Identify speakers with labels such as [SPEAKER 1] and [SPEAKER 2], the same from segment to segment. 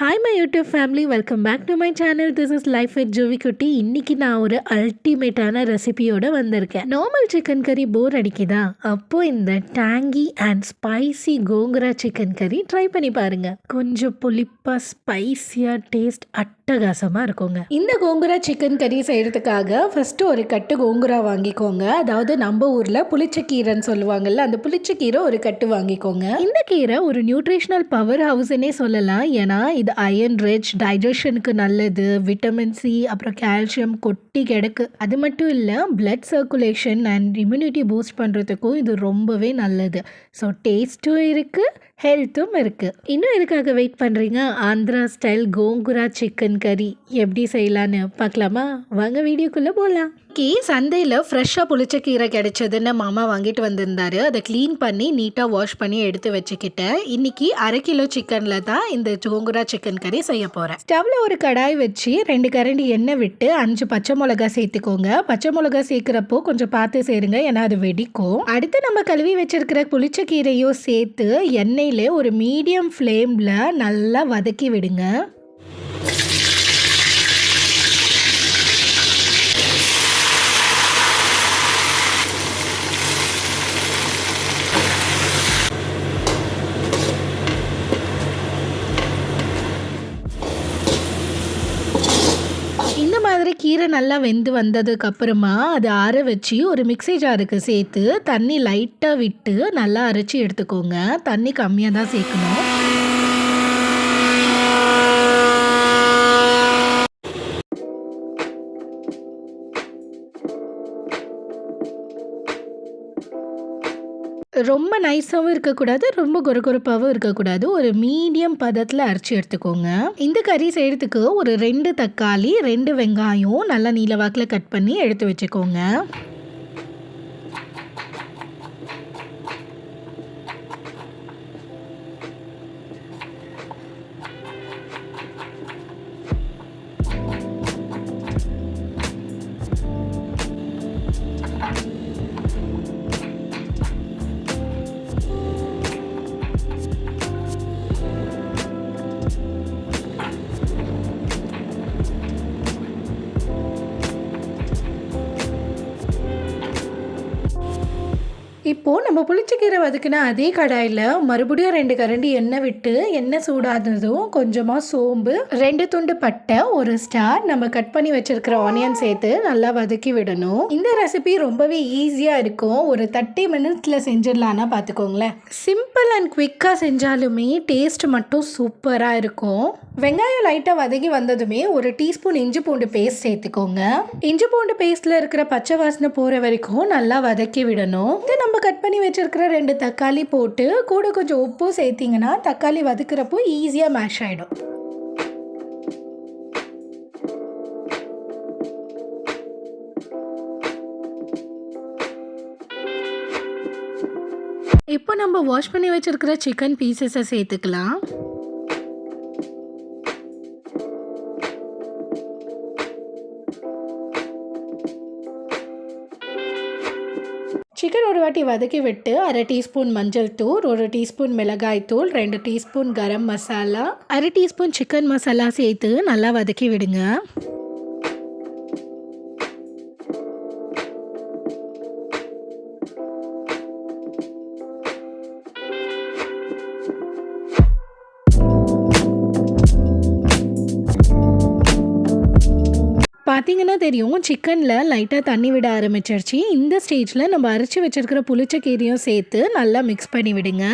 [SPEAKER 1] Hi my YouTube family, welcome back to my channel. This is life with Jovi Kutty. இன்னைக்கு நான் ஒரு அல்டிமேட்டான ரெசிபியோட வந்திருக்கேன். நார்மல் சிக்கன் கறி போர் அடிக்குதா? அப்போ இந்த டேங்கி அண்ட் ஸ்பைசி கோங்குரா சிக்கன் கறி ட்ரை பண்ணி பாருங்க. கொஞ்சம் புளிப்பா ஸ்பைசியா டேஸ்ட் அட்டகாசமாக இருக்குங்க. இந்த கோங்குரா சிக்கன் கறி செய்கிறதுக்காக ஃபஸ்ட்டு ஒரு கட்டு கோங்குரா வாங்கிக்கோங்க. அதாவது நம்ம ஊரில் புளிச்சக்கீரைன்னு சொல்லுவாங்கல்ல, அந்த புளிச்சக்கீரை ஒரு கட்டு வாங்கிக்கோங்க. இந்த கீரை ஒரு நியூட்ரிஷனல் பவர் ஹவுஸ்னே சொல்லலாம். ஏன்னா இது அயன் ரிச், டைஜஷனுக்கு நல்லது, விட்டமின் சி, அப்புறம் கால்சியம் கொட்டி கிடக்கு. அது மட்டும் இல்லை, blood circulation and immunity boost பண்ணுறதுக்கும் இது ரொம்பவே நல்லது. ஸோ டேஸ்ட்டும் இருக்குது, ஹெல்த்தும் இருக்குது. இன்னும் எதுக்காக வெயிட் பண்ணுறீங்க? ஆந்திரா ஸ்டைல் கோங்குரா சிக்கன் கறி எப்படி செய்யலான்னு பார்க்கலாமா? வாங்க வீடியோக்குள்ளே போகலாம். சந்தையில் ஃப்ரெஷ்ஷாக புளிச்சக்கீரை கிடைச்சதுன்னு மாமா வாங்கிட்டு வந்திருந்தாரு. அதை க்ளீன் பண்ணி நீட்டாக வாஷ் பண்ணி எடுத்து வச்சுக்கிட்டேன். இன்னைக்கு 1/2 கிலோ சிக்கனில் தான் இந்த கோங்குரா சிக்கன் கறி செய்ய போகிறேன். ஸ்டவ்வில் ஒரு கடாய் வச்சு 2 கரண்டி எண்ணெய் விட்டு 5 பச்சை மிளகா சேர்த்துக்கோங்க. பச்சை மிளகா சேர்க்குறப்போ கொஞ்சம் பார்த்து சேருங்க, ஏன்னா அது வெடிக்கும். அடுத்து நம்ம கழுவி வச்சிருக்கிற புளிச்சக்கீரையும் சேர்த்து எண்ணெயிலே ஒரு மீடியம் ஃப்ளேமில் நல்லா வதக்கி விடுங்க. இந்த மாதிரி கீரை நல்லா வெந்து வந்ததுக்கு அப்புறமா அதை ஆற வச்சு ஒரு மிக்ஸி ஜாருக்கு சேர்த்து தண்ணி லைட்டாக விட்டு நல்லா அரைச்சி எடுத்துக்கோங்க. தண்ணி கம்மியாக தான் சேர்க்கணும். ரொம்ப நைஸாகவும் இருக்கக்கூடாது, ரொம்ப கொரகொரப்பாகவும் இருக்கக்கூடாது. ஒரு மீடியம் பதத்தில் அரைச்சி எடுத்துக்கோங்க. இந்த கறி செய்கிறதுக்கு ஒரு 2 தக்காளி, 2 வெங்காயம் நல்லா நீளவாக்கில் கட் பண்ணி எடுத்து வச்சுக்கோங்க. இப்போது நம்ம புளிச்சக்கீரை வதக்கின அதே கடாயில் மறுபடியும் 2 கரண்டி எண்ணெய் விட்டு, எண்ணெய் சூடானதும் கொஞ்சமாக சோம்பு, 2 துண்டு பட்டை, ஒரு ஸ்டார், நம்ம கட் பண்ணி வச்சிருக்கிற ஆனியன் சேர்த்து நல்லா வதக்கி விடணும். இந்த ரெசிபி ரொம்பவே ஈஸியாக இருக்கும். ஒரு 30 மினிட்ஸில் செஞ்சிடலான்னா பார்த்துக்கோங்களேன். சிம்பிள் அண்ட் குவிக்காக செஞ்சாலுமே டேஸ்ட் மட்டும் சூப்பராக இருக்கும். வெங்காயம் லைட்டாக வதக்கி வந்ததுமே ஒரு டீஸ்பூன் இஞ்சி பூண்டு பேஸ்ட் சேர்த்துக்கோங்க. இஞ்சி பூண்டு பேஸ்ட்டில் இருக்கிற பச்சை வாசனை போகிற வரைக்கும் நல்லா வதக்கி விடணும். இது நம்ம கட் பண்ணி வச்சிருக்கிற 2 தக்காளி போட்டு கூட கொஞ்சம் உப்பு சேர்த்திங்கன்னா தக்காளி வதக்குறப்போ ஈஸியாக மேஷ் ஆகிடும். இப்போ நம்ம வாஷ் பண்ணி வச்சிருக்கிற சிக்கன் பீசஸை சேர்த்துக்கலாம். சிக்கன் ஒரு வாட்டி வதக்கி விட்டு 1/2 டீஸ்பூன் மஞ்சள் தூள், 1 டீஸ்பூன் மிளகாய் தூள், 2 teaspoon garam masala, 1/2 teaspoon chicken masala சேர்த்து நல்லா வதக்கி விடுங்க. பார்த்தீங்கன்னா தெரியும், சிக்கனில் லைட்டாக தண்ணி விட ஆரம்பிச்சிருச்சு. இந்த ஸ்டேஜில் நம்ம அரைச்சி வச்சிருக்கிற புளிச்சக்கீரையும் சேர்த்து நல்லா மிக்ஸ் பண்ணி விடுங்க.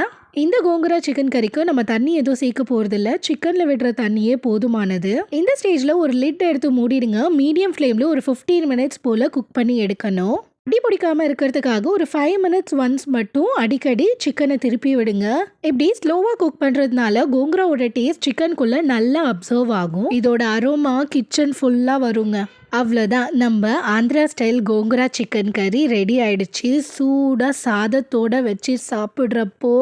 [SPEAKER 1] இந்த கோங்குரா சிக்கன் கறிக்கு நம்ம தண்ணி எதுவும் சேர்க்க போகிறதில்ல, சிக்கனில் விடுற தண்ணியே போதுமானது. இந்த ஸ்டேஜில் ஒரு லிட் எடுத்து மூடிடுங்க. மீடியம் ஃப்ளேமில் ஒரு 15 மினிட்ஸ் போல் குக் பண்ணி எடுக்கணும். அடி பிடிக்காமல் இருக்கிறதுக்காக ஒரு 5 மினிட்ஸ் ஒன்ஸ் மட்டும் அடிக்கடி சிக்கனை திருப்பி விடுங்க. இப்படி ஸ்லோவாக குக் பண்ணுறதுனால கோங்குராவோட டேஸ்ட் சிக்கனுக்குள்ளே நல்லா அப்சர்வ் ஆகும். இதோட அரோமா கிச்சன் ஃபுல்லாக வருங்க. அவ்வளோதான், நம்ம ஆந்திரா ஸ்டைல் கோங்குரா சிக்கன் கறி ரெடி ஆயிடுச்சு. சூடாக சாதத்தோட வச்சு சாப்பிட்றப்போ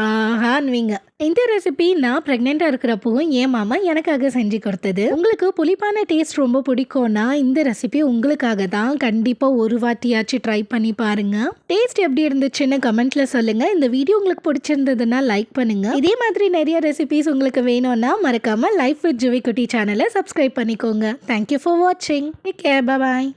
[SPEAKER 1] ஆஹான்வீங்க. இந்த ரெசிபி நான் ப்ரெக்னெண்ட்டாக இருக்கிறப்பவும் என் மாமா எனக்காக செஞ்சு கொடுத்தது. உங்களுக்கு புளிப்பான டேஸ்ட் ரொம்ப பிடிக்கும்னா இந்த ரெசிபி உங்களுக்காக தான். கண்டிப்பாக ஒரு வாட்டியாச்சும் ட்ரை பண்ணி பாருங்க. டேஸ்ட் எப்படி இருந்துச்சுன்னு கமெண்ட்ல சொல்லுங்க. இந்த வீடியோ உங்களுக்கு பிடிச்சிருந்ததுன்னா லைக் பண்ணுங்க. இதே மாதிரி நிறைய ரெசிபிஸ் உங்களுக்கு வேணும்னா மறக்காம லைஃப் வித் ஜுவி குட்டி சேனலை சப்ஸ்கிரைப் பண்ணிக்கோங்க. தேங்க்யூ ஃபார் வாட்சிங். Take care. பாய்.